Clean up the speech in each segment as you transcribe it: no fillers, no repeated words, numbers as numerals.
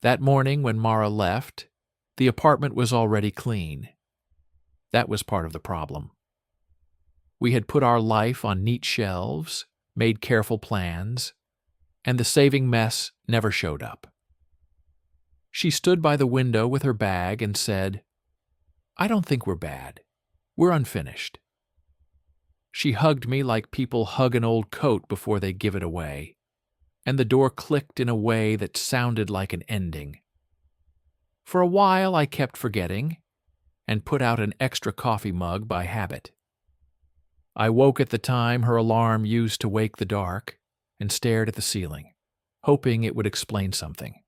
That morning when Mara left, the apartment was already clean. That was part of the problem. We had put our life on neat shelves, made careful plans, and the saving mess never showed up. She stood by the window with her bag and said, "I don't think we're bad. We're unfinished." She hugged me like people hug an old coat before they give it away, and the door clicked in a way that sounded like an ending. For a while I kept forgetting, and put out an extra coffee mug by habit. I woke at the time her alarm used to wake the dark, and stared at the ceiling, hoping it would explain something.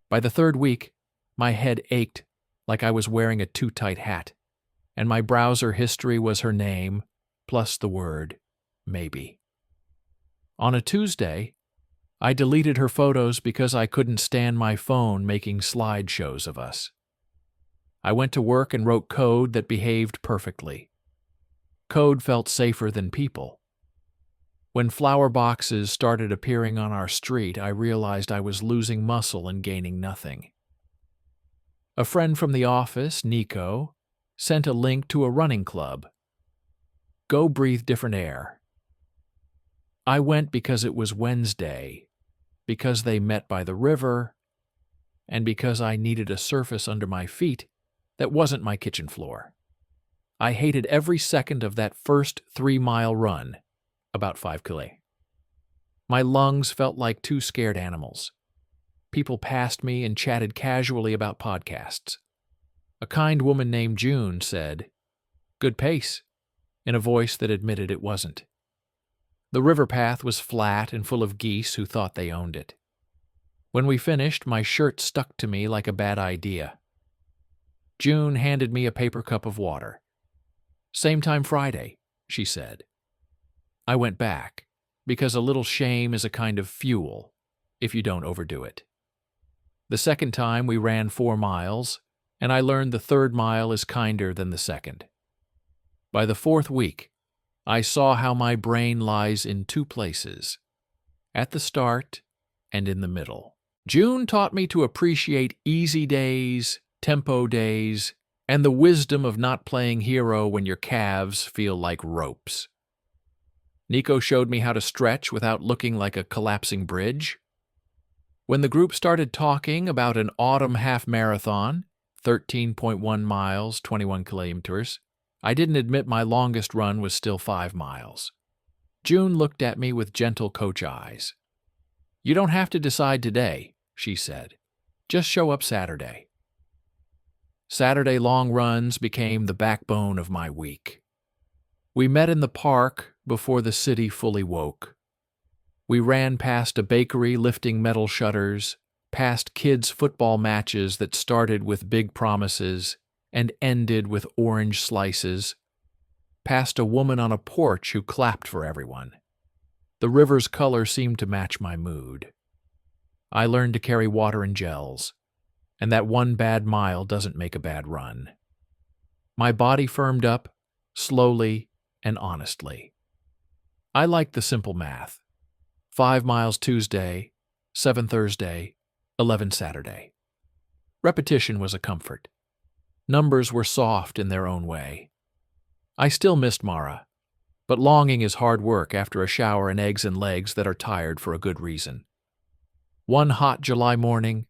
By the third week, my head ached like I was wearing a too tight hat, and my browser history was her name, plus the word, maybe. On a Tuesday, I deleted her photos because I couldn't stand my phone making slideshows of us. I went to work and wrote code that behaved perfectly. Code felt safer than people. When flower boxes started appearing on our street, I realized I was losing muscle and gaining nothing. A friend from the office, Nico, sent a link to a running club. Go breathe different air. I went because it was Wednesday, because they met by the river, and because I needed a surface under my feet that wasn't my kitchen floor. I hated every second of that first 3-mile run, about 5 km. My lungs felt like two scared animals. People passed me and chatted casually about podcasts. A kind woman named June said, "Good pace," in a voice that admitted it wasn't. The river path was flat and full of geese who thought they owned it. When we finished, my shirt stuck to me like a bad idea. June handed me a paper cup of water. "Same time Friday," she said. I went back, because a little shame is a kind of fuel, if you don't overdo it. The second time we ran 4 miles, and I learned the third mile is kinder than the second. By the fourth week, I saw how my brain lies in two places, at the start and in the middle. June taught me to appreciate easy days, tempo days, and the wisdom of not playing hero when your calves feel like ropes. Nico showed me how to stretch without looking like a collapsing bridge. When the group started talking about an autumn half marathon, 13.1 miles, 21 kilometers, I didn't admit my longest run was still 5 miles. June looked at me with gentle coach eyes. "You don't have to decide today," she said. "Just show up Saturday." Saturday long runs became the backbone of my week. We met in the park before the city fully woke. We ran past a bakery lifting metal shutters, past kids' football matches that started with big promises and ended with orange slices, past a woman on a porch who clapped for everyone. The river's color seemed to match my mood. I learned to carry water in gels, and that one bad mile doesn't make a bad run. My body firmed up, slowly and honestly. I liked the simple math. 5 miles Tuesday, 7 Thursday, 11 Saturday. Repetition was a comfort. Numbers were soft in their own way. I still missed Mara, but longing is hard work after a shower and eggs and legs that are tired for a good reason. One hot July morning,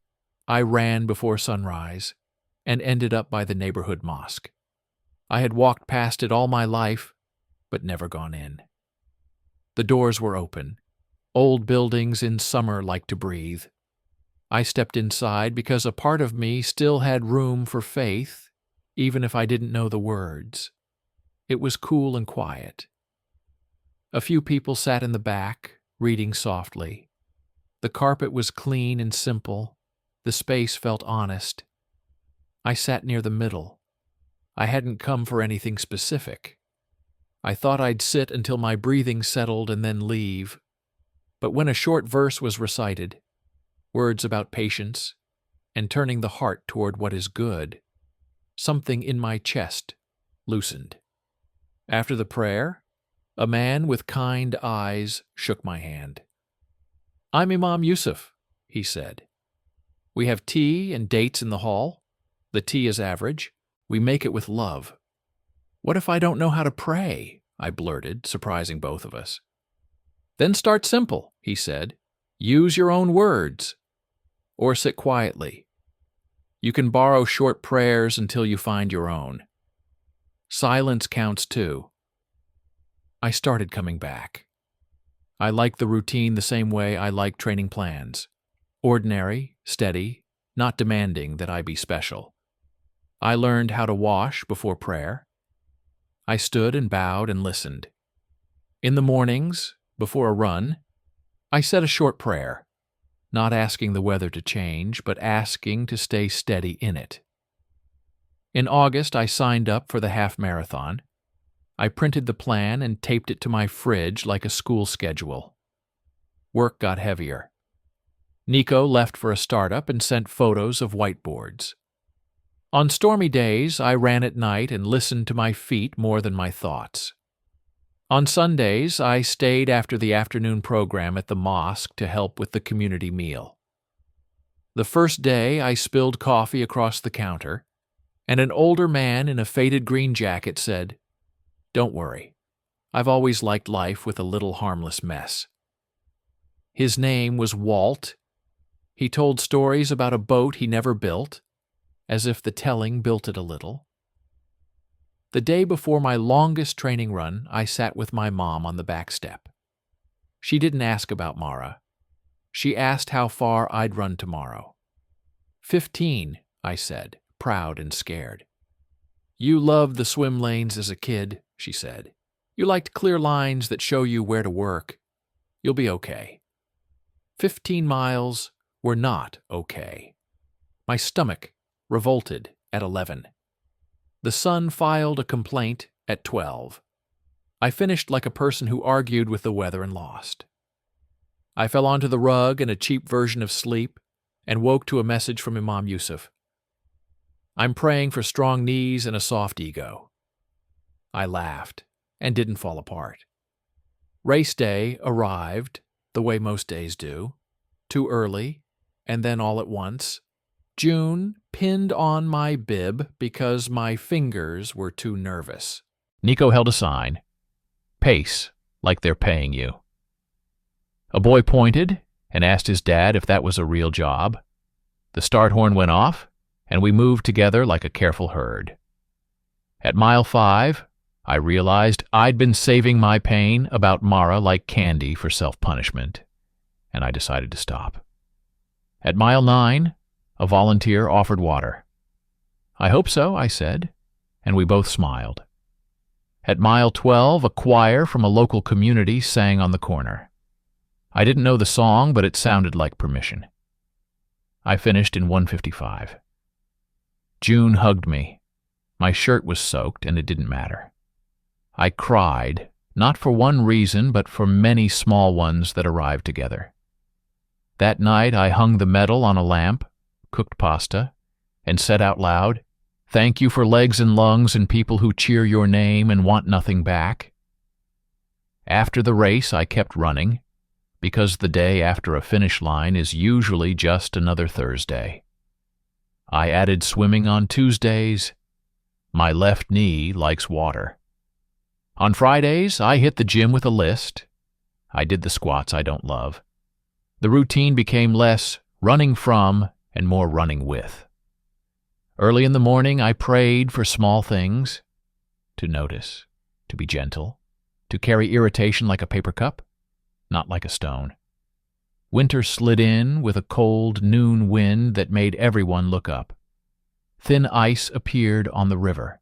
I ran before sunrise and ended up by the neighborhood mosque. I had walked past it all my life, but never gone in. The doors were open. Old buildings in summer like to breathe. I stepped inside because a part of me still had room for faith, even if I didn't know the words. It was cool and quiet. A few people sat in the back, reading softly. The carpet was clean and simple. The space felt honest. I sat near the middle. I hadn't come for anything specific. I thought I'd sit until my breathing settled and then leave. But when a short verse was recited, words about patience and turning the heart toward what is good, something in my chest loosened. After the prayer, a man with kind eyes shook my hand. "I'm Imam Yusuf," he said. We have tea and dates in the hall. The tea is average. We make it with love. What if I don't know how to pray? I blurted, surprising both of us. Then start simple, he said. Use your own words. Or sit quietly. You can borrow short prayers until you find your own. Silence counts too. I started coming back. I like the routine the same way I like training plans. Ordinary, steady, not demanding that I be special. I learned how to wash before prayer. I stood and bowed and listened. In the mornings, before a run, I said a short prayer, not asking the weather to change, but asking to stay steady in it. In August, I signed up for the half marathon. I printed the plan and taped it to my fridge like a school schedule. Work got heavier. Nico left for a startup and sent photos of whiteboards. On stormy days, I ran at night and listened to my feet more than my thoughts. On Sundays, I stayed after the afternoon program at the mosque to help with the community meal. The first day, I spilled coffee across the counter, and an older man in a faded green jacket said, "Don't worry. I've always liked life with a little harmless mess." His name was Walt. He told stories about a boat he never built, as if the telling built it a little. The day before my longest training run, I sat with my mom on the back step. She didn't ask about Mara. She asked how far I'd run tomorrow. 15, I said, proud and scared. You loved the swim lanes as a kid, she said. You liked clear lines that show you where to work. You'll be okay. 15 miles were not okay. My stomach revolted at 11. The sun filed a complaint at 12. I finished like a person who argued with the weather and lost. I fell onto the rug in a cheap version of sleep and woke to a message from Imam Yusuf. I'm praying for strong knees and a soft ego. I laughed and didn't fall apart. Race day arrived, the way most days do, too early, and then all at once. June pinned on my bib because my fingers were too nervous. Nico held a sign. Pace, like they're paying you. A boy pointed and asked his dad if that was a real job. The start horn went off, and we moved together like a careful herd. At mile 5, I realized I'd been saving my pain about Mara like candy for self-punishment, and I decided to stop. At mile 9, a volunteer offered water. I hope so, I said, and we both smiled. At mile 12, a choir from a local community sang on the corner. I didn't know the song, but it sounded like permission. I finished in 1:55. June hugged me. My shirt was soaked, and it didn't matter. I cried, not for one reason, but for many small ones that arrived together. That night I hung the medal on a lamp, cooked pasta, and said out loud, "Thank you for legs and lungs and people who cheer your name and want nothing back." After the race I kept running, because the day after a finish line is usually just another Thursday. I added swimming on Tuesdays. My left knee likes water. On Fridays, I hit the gym with a list. I did the squats I don't love. The routine became less running from and more running with. Early in the morning, I prayed for small things, to notice, to be gentle, to carry irritation like a paper cup, not like a stone. Winter slid in with a cold noon wind that made everyone look up. Thin ice appeared on the river.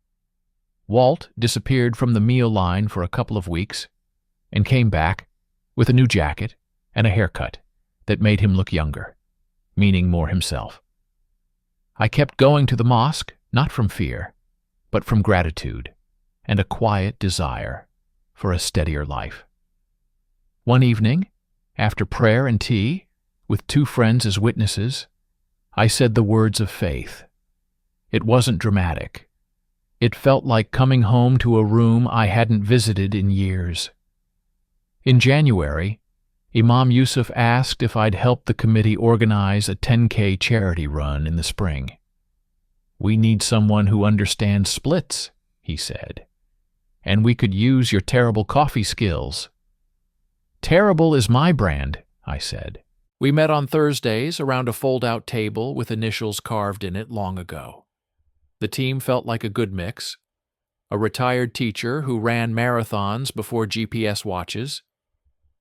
Walt disappeared from the meal line for a couple of weeks and came back with a new jacket and a haircut that made him look younger, meaning more himself. I kept going to the mosque, not from fear, but from gratitude and a quiet desire for a steadier life. One evening, after prayer and tea, with 2 friends as witnesses, I said the words of faith. It wasn't dramatic. It felt like coming home to a room I hadn't visited in years. In January, Imam Yusuf asked if I'd help the committee organize a 10K charity run in the spring. "We need someone who understands splits," he said. "And we could use your terrible coffee skills." "Terrible is my brand," I said. We met on Thursdays around a fold-out table with initials carved in it long ago. The team felt like a good mix. A retired teacher who ran marathons before GPS watches,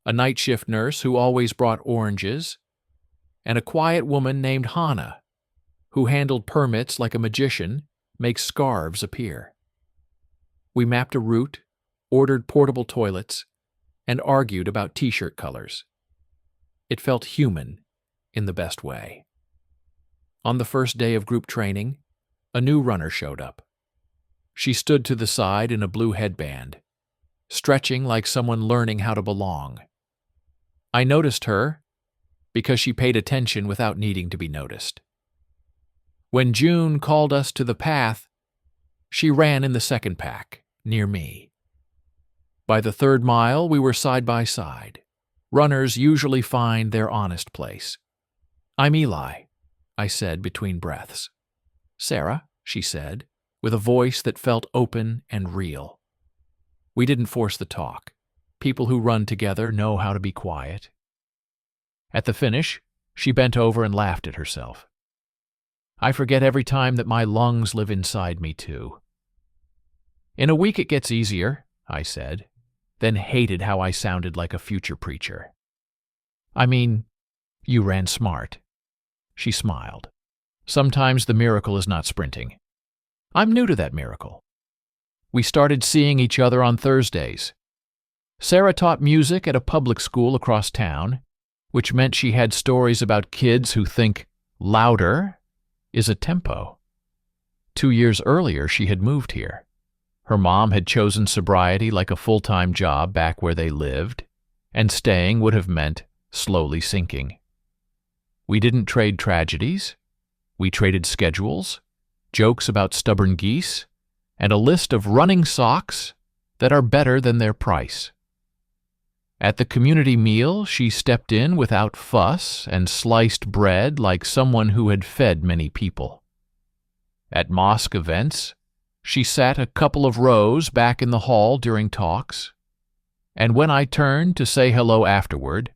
a night shift nurse who always brought oranges, and a quiet woman named Hannah, who handled permits like a magician, makes scarves appear. We mapped a route, ordered portable toilets, and argued about t-shirt colors. It felt human in the best way. On the first day of group training, a new runner showed up. She stood to the side in a blue headband, stretching like someone learning how to belong. I noticed her because she paid attention without needing to be noticed. When June called us to the path, she ran in the second pack, near me. By the third mile, we were side by side. Runners usually find their honest place. "I'm Eli," I said between breaths. "Sarah," she said, with a voice that felt open and real. We didn't force the talk. People who run together know how to be quiet. At the finish, she bent over and laughed at herself. I forget every time that my lungs live inside me, too. "In a week it gets easier," I said, then hated how I sounded like a future preacher. "I mean, you ran smart." She smiled. "Sometimes the miracle is not sprinting. I'm new to that miracle." We started seeing each other on Thursdays. Sarah taught music at a public school across town, which meant she had stories about kids who think louder is a tempo. 2 years earlier, she had moved here. Her mom had chosen sobriety like a full-time job back where they lived, and staying would have meant slowly sinking. We didn't trade tragedies. We traded schedules, jokes about stubborn geese, and a list of running socks that are better than their price. At the community meal, she stepped in without fuss and sliced bread like someone who had fed many people. At mosque events, she sat a couple of rows back in the hall during talks, and when I turned to say hello afterward,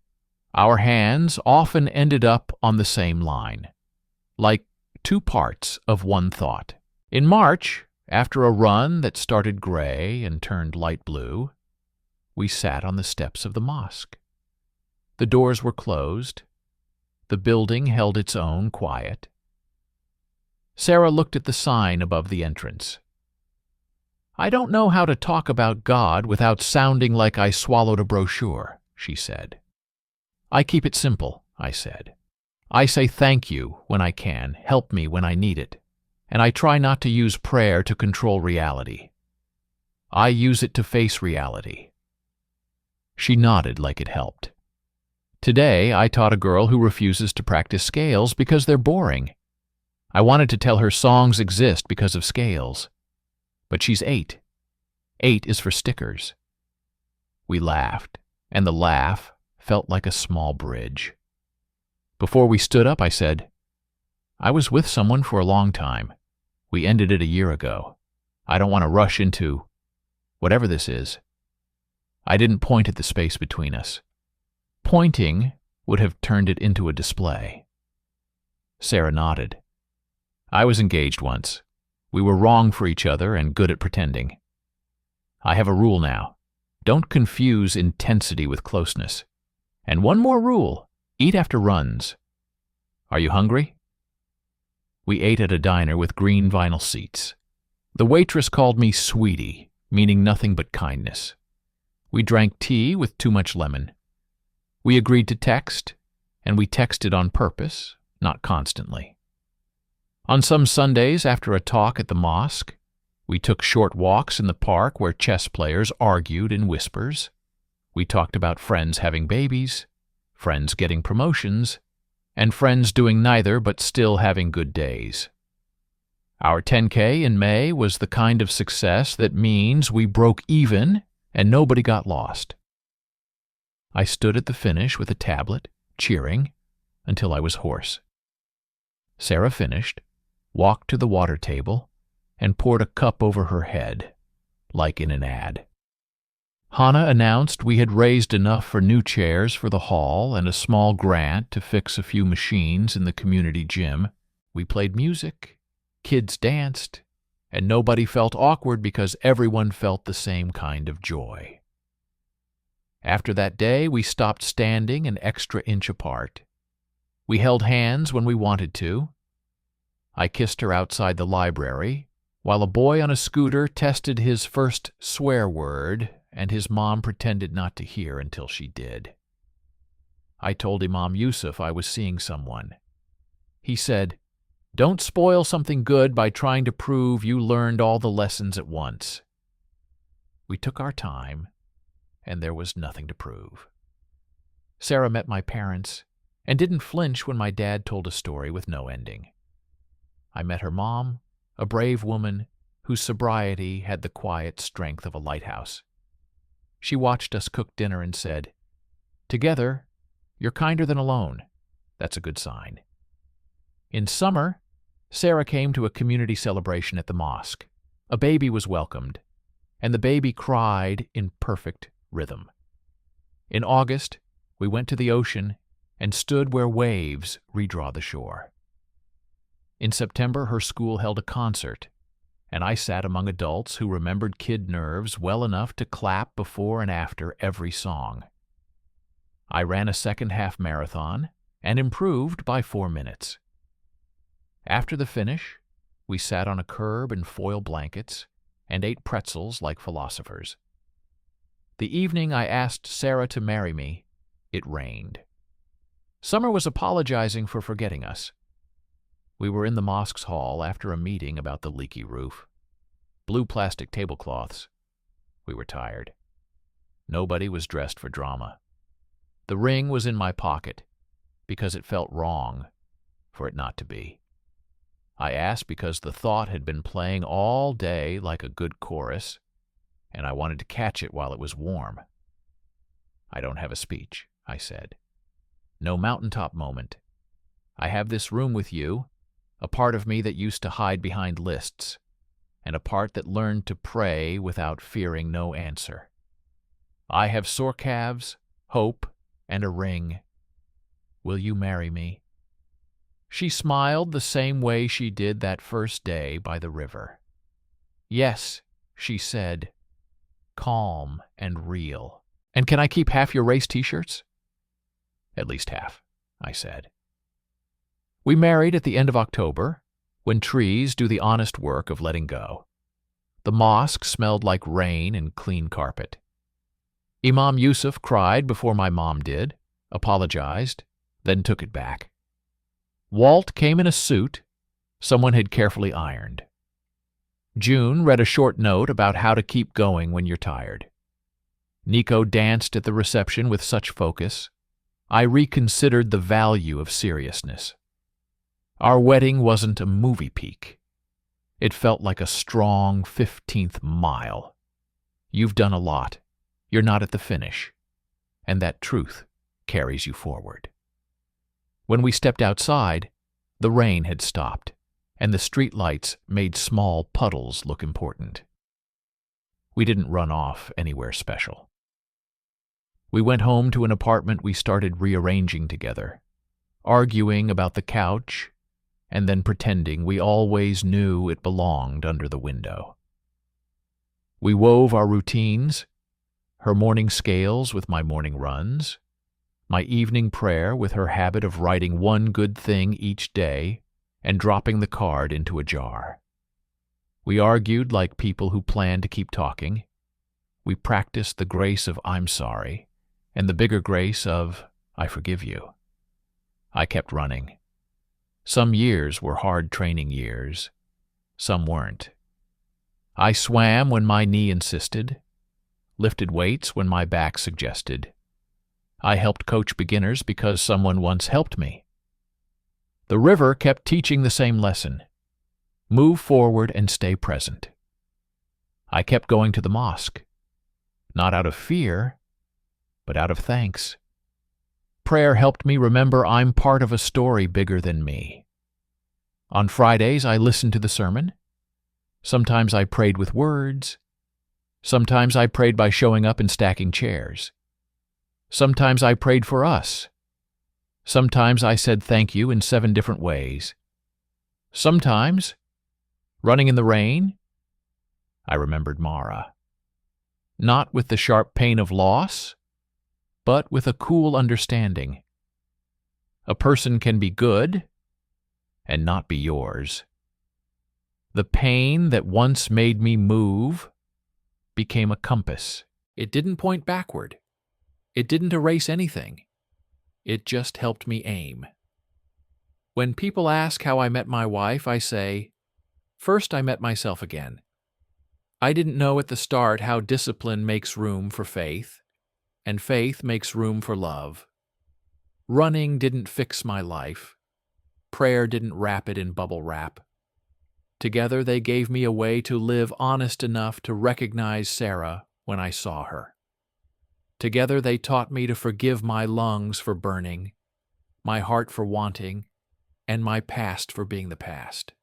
our hands often ended up on the same line, like two parts of one thought. In March, after a run that started gray and turned light blue, we sat on the steps of the mosque. The doors were closed. The building held its own quiet. Sarah looked at the sign above the entrance. "I don't know how to talk about God without sounding like I swallowed a brochure," she said. "I keep it simple," I said. "I say thank you when I can, help me when I need it, and I try not to use prayer to control reality. I use it to face reality." She nodded like it helped. Today, I taught a girl who refuses to practice scales because they're boring. I wanted to tell her songs exist because of scales. But she's 8. 8 is for stickers. We laughed, and the laugh felt like a small bridge. Before we stood up, I said, "I was with someone for a long time. We ended it a year ago. I don't want to rush into whatever this is." I didn't point at the space between us. Pointing would have turned it into a display. Sarah nodded. "I was engaged once. We were wrong for each other and good at pretending. I have a rule now. Don't confuse intensity with closeness. And one more rule. Eat after runs. Are you hungry?" We ate at a diner with green vinyl seats. The waitress called me sweetie, meaning nothing but kindness. We drank tea with too much lemon. We agreed to text, and we texted on purpose, not constantly. On some Sundays after a talk at the mosque, we took short walks in the park where chess players argued in whispers. We talked about friends having babies, friends getting promotions, and friends doing neither but still having good days. Our 10K in May was the kind of success that means we broke even and nobody got lost. I stood at the finish with a tablet, cheering, until I was hoarse. Sarah finished, walked to the water table, and poured a cup over her head, like in an ad. Hannah announced we had raised enough for new chairs for the hall and a small grant to fix a few machines in the community gym. We played music, kids danced, and nobody felt awkward because everyone felt the same kind of joy. After that day, we stopped standing an extra inch apart. We held hands when we wanted to. I kissed her outside the library, while a boy on a scooter tested his first swear word, and his mom pretended not to hear until she did. I told Imam Yusuf I was seeing someone. He said, "Don't spoil something good by trying to prove you learned all the lessons at once." We took our time, and there was nothing to prove. Sarah met my parents and didn't flinch when my dad told a story with no ending. I met her mom, a brave woman whose sobriety had the quiet strength of a lighthouse. She watched us cook dinner and said, "Together, you're kinder than alone. That's a good sign." In summer, Sarah came to a community celebration at the mosque. A baby was welcomed, and the baby cried in perfect rhythm. In August, we went to the ocean and stood where waves redraw the shore. In September, her school held a concert, and I sat among adults who remembered kid nerves well enough to clap before and after every song. I ran a second-half marathon and improved by 4 minutes. After the finish, we sat on a curb in foil blankets and ate pretzels like philosophers. The evening I asked Sarah to marry me, it rained. Summer was apologizing for forgetting us. We were in the mosque's hall after a meeting about the leaky roof. Blue plastic tablecloths. We were tired. Nobody was dressed for drama. The ring was in my pocket because it felt wrong for it not to be. I asked because the thought had been playing all day like a good chorus, and I wanted to catch it while it was warm. "I don't have a speech," I said. "No mountaintop moment. I have this room with you, a part of me that used to hide behind lists, and a part that learned to pray without fearing no answer. I have sore calves, hope, and a ring. Will you marry me?" She smiled the same way she did that first day by the river. "Yes," she said, calm and real. "And can I keep half your race t-shirts?" "At least half," I said. We married at the end of October, when trees do the honest work of letting go. The mosque smelled like rain and clean carpet. Imam Yusuf cried before my mom did, apologized, then took it back. Walt came in a suit someone had carefully ironed. June read a short note about how to keep going when you're tired. Nico danced at the reception with such focus. I reconsidered the value of seriousness. Our wedding wasn't a movie peak. It felt like a strong 15th mile. You've done a lot. You're not at the finish. And that truth carries you forward. When we stepped outside, the rain had stopped, and the streetlights made small puddles look important. We didn't run off anywhere special. We went home to an apartment we started rearranging together, arguing about the couch, and then pretending we always knew it belonged under the window. We wove our routines, her morning scales with my morning runs, my evening prayer with her habit of writing one good thing each day and dropping the card into a jar. We argued like people who plan to keep talking. We practiced the grace of "I'm sorry" and the bigger grace of "I forgive you." I kept running. Some years were hard training years. Some weren't. I swam when my knee insisted, lifted weights when my back suggested. I helped coach beginners because someone once helped me. The river kept teaching the same lesson. Move forward and stay present. I kept going to the mosque, not out of fear, but out of thanks. Prayer helped me remember I'm part of a story bigger than me. On Fridays, I listened to the sermon. Sometimes I prayed with words. Sometimes I prayed by showing up and stacking chairs. Sometimes I prayed for us. Sometimes I said thank you in 7 different ways. Sometimes, running in the rain, I remembered Mara. Not with the sharp pain of loss, but with a cool understanding. A person can be good and not be yours. The pain that once made me move became a compass. It didn't point backward. It didn't erase anything. It just helped me aim. When people ask how I met my wife, I say, first I met myself again. I didn't know at the start how discipline makes room for faith, and faith makes room for love. Running didn't fix my life. Prayer didn't wrap it in bubble wrap. Together they gave me a way to live honest enough to recognize Sarah when I saw her. Together they taught me to forgive my lungs for burning, my heart for wanting, and my past for being the past.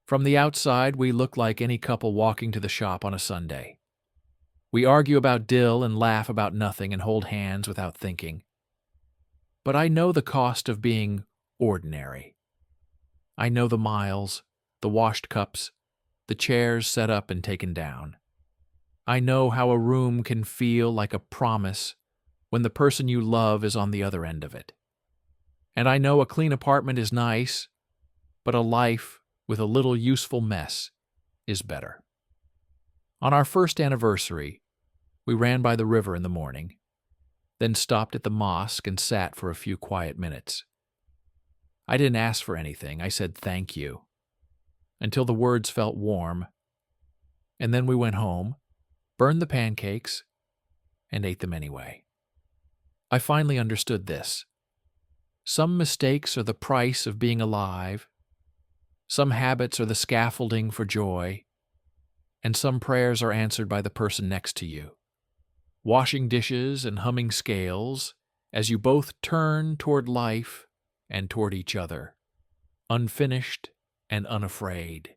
From the outside, we look like any couple walking to the shop on a Sunday. We argue about dill and laugh about nothing and hold hands without thinking. But I know the cost of being ordinary. I know the miles, the washed cups, the chairs set up and taken down. I know how a room can feel like a promise when the person you love is on the other end of it. And I know a clean apartment is nice, but a life with a little useful mess is better. On our first anniversary, we ran by the river in the morning, then stopped at the mosque and sat for a few quiet minutes. I didn't ask for anything. I said thank you, until the words felt warm, and then we went home, burned the pancakes, and ate them anyway. I finally understood this. Some mistakes are the price of being alive, some habits are the scaffolding for joy, and some prayers are answered by the person next to you, washing dishes and humming scales as you both turn toward life and toward each other, unfinished and unafraid.